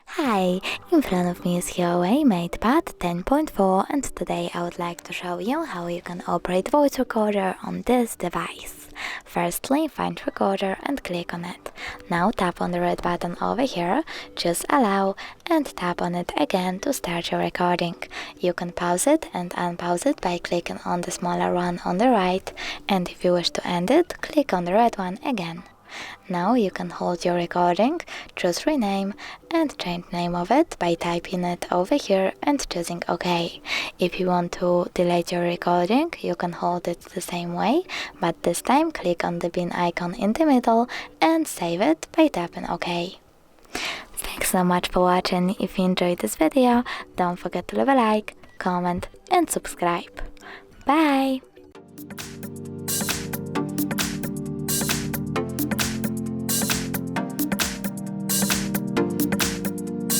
Hi, in front of me is HUAWEI MatePad 10.4 and today I would like to show you how you can operate voice recorder on this device. Firstly, find recorder and click on it. Now tap on the red button over here, choose allow and tap on it again to start your recording. You can pause it and unpause it by clicking on the smaller one on the right, and if you wish to end it, click on the red one again. Now you can hold your recording, choose rename and change name of it by typing it over here and choosing OK. If you want to delete your recording, you can hold it the same way, but this time click on the bin icon in the middle and save it by tapping OK. Thanks so much for watching. If you enjoyed this video, don't forget to leave a like, comment and subscribe. Bye!